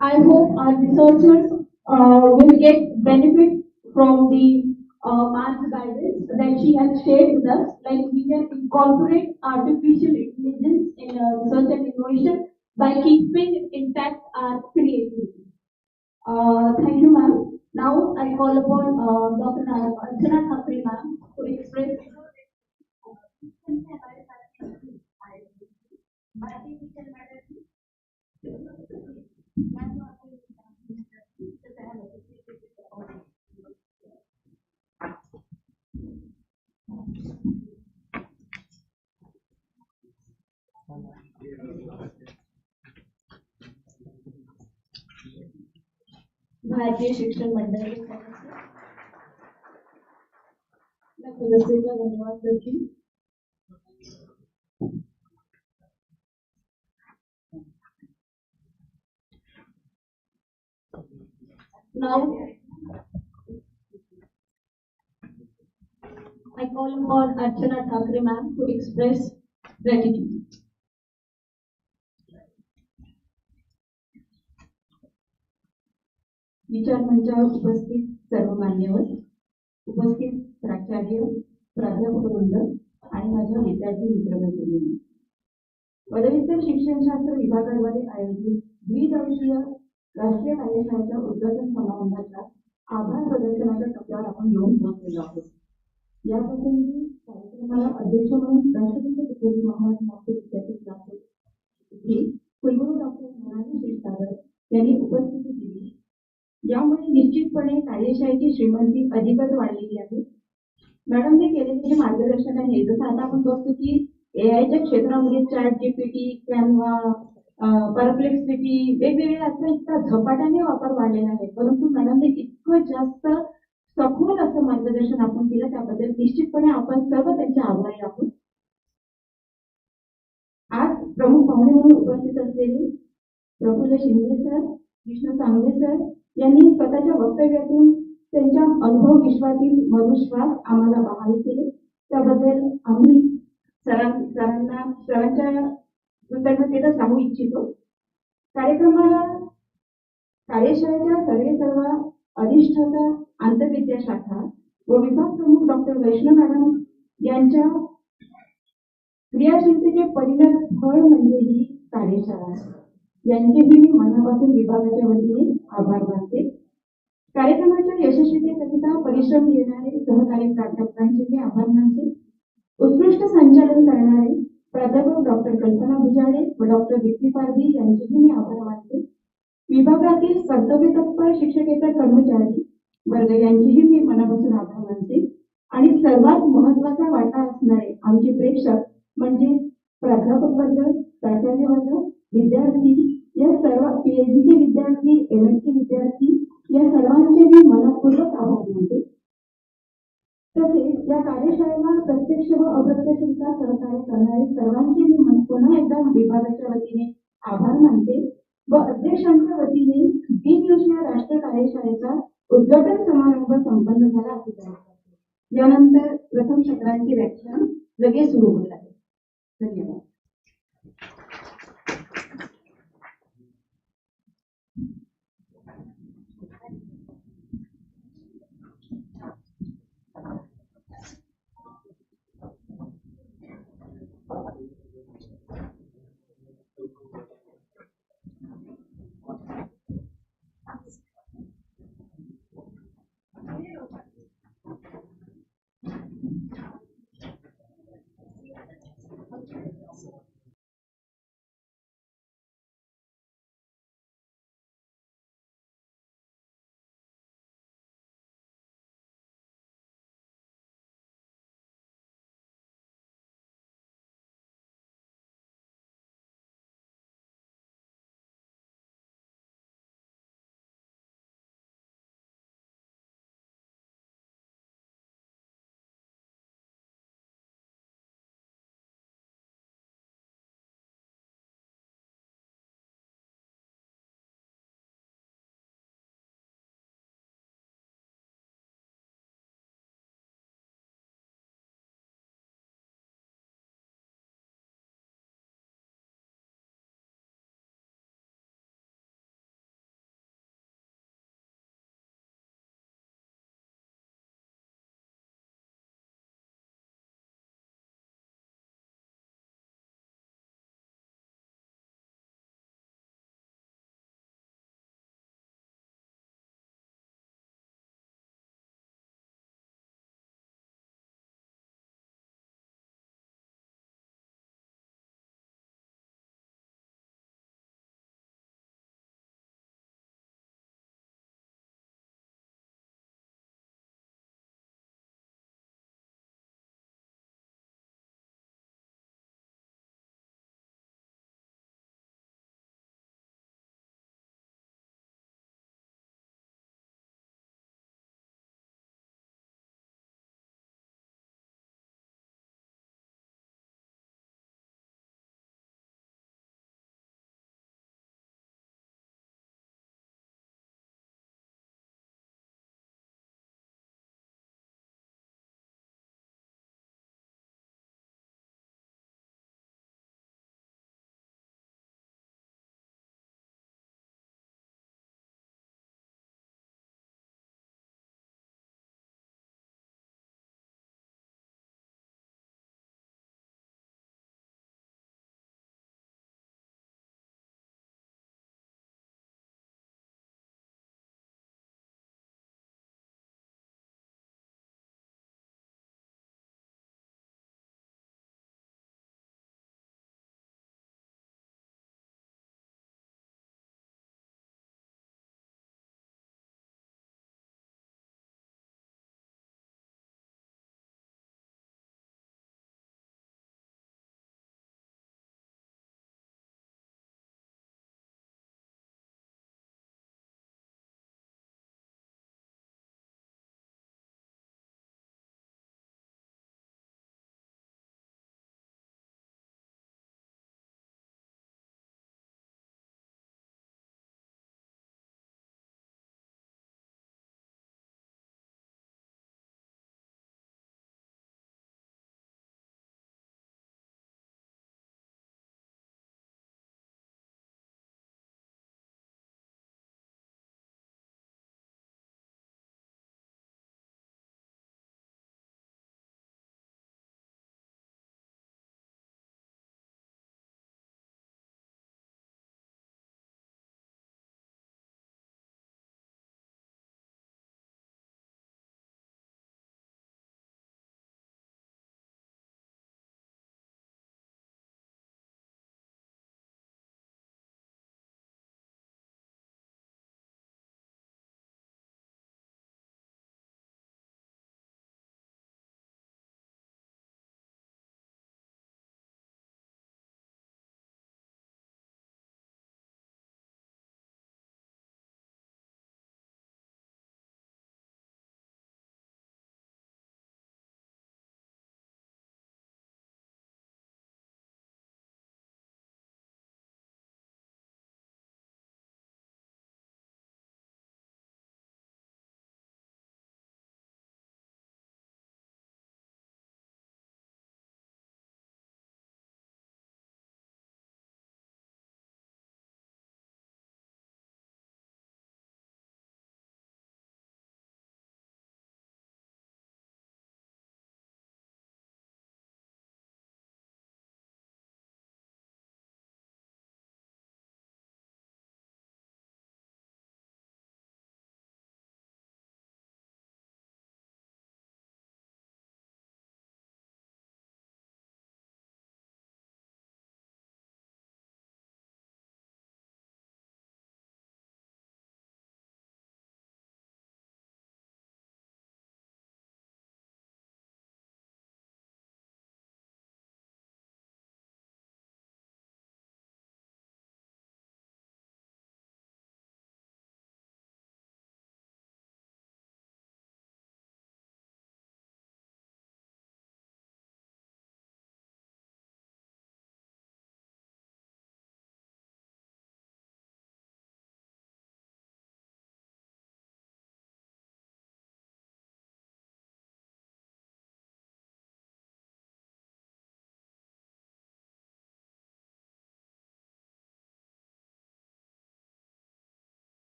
I hope our researchers will get benefit from the maths guidance that she has shared with us. Like we can incorporate artificial intelligence in research and innovation by keeping intact our creativity. Thank you, ma'am. Now I call upon Dr. Archana Thapre, ma'am, to express. भारतीय शिक्षण मंडल के सदस्य मैं सदस्य का धन्यवाद करती हूँ. Now I call upon Archana Thapre, ma'am, to express gratitude. विचार मंचावर उपस्थित सर्व मान्यवर, उपस्थित प्राचार्य, प्राध्यापक वृंद आणि माझ्या विद्यार्थी मित्रमैत्रिणी, पदव्युत्तर शिक्षणशास्त्र विभागाद्वारे आयोजित द्विदिवसीय राष्ट्रीय कार्यशाळेच्या उद्घाटन समारंभाच्या आभार प्रदर्शनाच्या टप्प्यावर आपण येऊन पोहोचलेलो आहोत. या प्रसंगी कार्यक्रमाला अध्यक्ष म्हणून राष्ट्रसंत तुकडोजी महाराज नागपूर विद्यापीठ नागपूर येथील कुलगुरू डॉक्टर महाराज क्षीरसागर यांनी उपस्थिती दिली. यामुळे निश्चितपणे कार्यशाळेची श्रीमंती अधिकच वाढलेली आहे. मॅडमने केलेले जे मार्गदर्शन आहे, जसं आता आपण बघतो की एआयच्या क्षेत्रामध्ये ChatGPT, कॅनवा, परप्लेक्सिटी वेगवेगळे आता इतका झपाट्याने वापर वाढलेला आहे, परंतु मॅडमने इतकं जास्त सखोल असं मार्गदर्शन आपण केलं, त्याबद्दल निश्चितपणे आपण सर्व त्यांचे आभारी आहोत. आज प्रमुख पाहुणे म्हणून उपस्थित असलेले प्रफुल्ल शिंदे सर, विष्णू सांगवे सर यांनी स्वतःच्या वक्तव्यातून त्यांच्या अनुभव विश्वातील मधुश्वास आम्हाला बहाली केले, त्याबद्दल आम्ही सरांच्या कृतज्ञतेचा सांगू इच्छितो. कार्यशाळेच्या सर्व अधिष्ठाता, आंतरविद्या शाखा व विभाग प्रमुख डॉक्टर वैष्णव मॅडम यांच्या क्रियाशीलतेचे परिणाम फळ म्हणजे ही कार्यशाळा. यांचेही मी मनापासून विभागाच्या वतीने आभार मानते. कार्यक्रमाच्या यशस्वीतेकरिता परिश्रम घेणारे सहकारी प्राध्यापकांचे मी आभार मानते. उत्कृष्ट संचालन करणारे प्राध्यापक डॉक्टर कल्पना भुजाडे व डॉक्टर दीप्ती पारधी यांचेही मी आभार मानते. विभागातील कर्तव्यतत्पर शिक्षकेतर कर्मचारी वर्ग यांचेही मी मनापासून आभार मानते. आणि सर्वात महत्वाचा वाटा असणारे आमचे प्रेक्षक म्हणजे प्राध्यापक वर्ग, प्राचार्य वर्ग, विद्यार्थी, या सर्व PhDचे विद्यार्थी, MSc विद्यार्थी, या सर्वांचे मी मनपूर्वक आभार मानते. तसेच या कार्यशाळेला प्रत्यक्ष व अप्रत्यक्षरित्या सहकार्य करणारे सर्वांचे मी पुन्हा एकदा विभागाच्या वतीने आभार मानते व अध्यक्षांच्या वतीने द्विदिवसीय राष्ट्रीय कार्यशाळेचा उद्घाटन समारंभ संपन्न झाला असे जाहीर करते. यानंतर प्रथम सत्रांचे व्याख्यान लगेच सुरू होत आहे. धन्यवाद.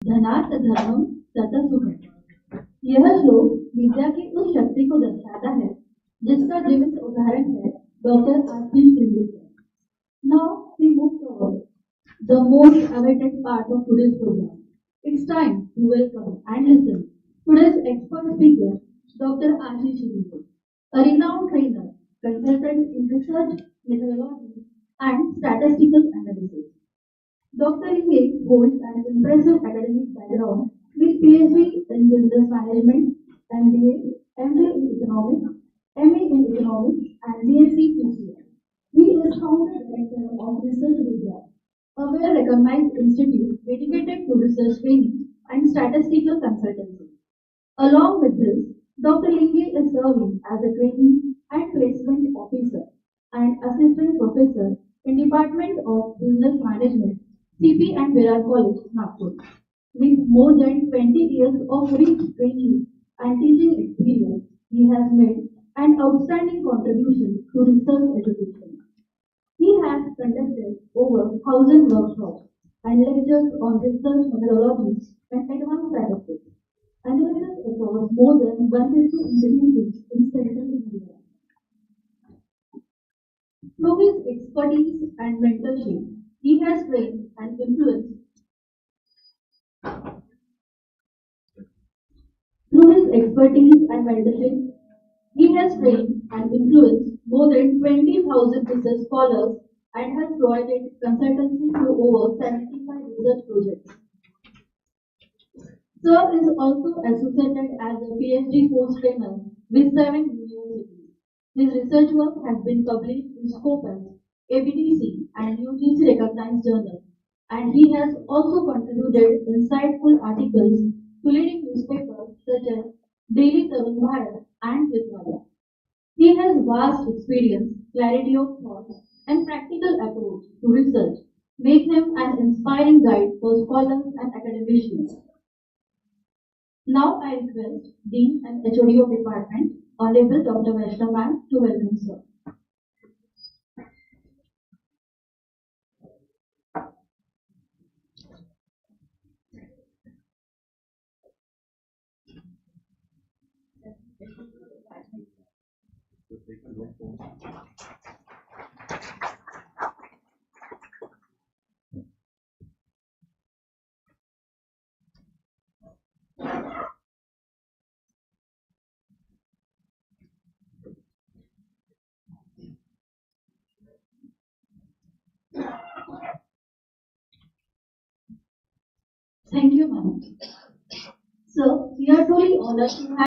धनात् धर्मम तत सुखम। यह श्लोक विद्या की उस शक्ति को दर्शाता है जिसका जीवित उदाहरण है doctor Ashish Singh. Now we move forward, the most awaited part of today's program. It's time to welcome and listen today's expert speaker, Dr. Ashish Singh, a renowned trainer, consultant in research, methodology, and statistical analysis. Dr. Inge holds an impressive academic background with PhD in business management, MBA, MPhil in economics, MA in economics, and BSc PCM. He is founder director of Research Vidya, a well-recognized institute dedicated to research training and statistical consultancy. Along with this, Dr. Linge is serving as a training and placement officer and assistant professor in Department of Business Management, CP and Virar College, Nagpur. With more than 20 years of rich training and teaching experience, he has made an outstanding contribution to research education. He has conducted over 1,000 workshops and lectures on research methodologies and advanced statistics, analysis across more than 150 institutions in Central India. Through his expertise and mentorship, he has trained and influenced. Through his expertise and mentorship, he has trained and influenced more than 20,000 research scholars and has provided consultancy to over 75 research projects. Sir is also associated as a PhD post-trainer with 7 universities. His research work has been published in Scopus, ABDC, and UGC recognized journals, and he has also contributed insightful articles to leading newspapers such as Daily Tarun Bharat and Vidmaya. He has vast experience, clarity of thought, and practical approach to research, make him an inspiring guide for scholars and academicians. Now I request Dean and HOD of Department, Honorable Dr. Vaishnav Ma'am, to welcome sir. Thank you, ma'am. Sir, we are truly honored to have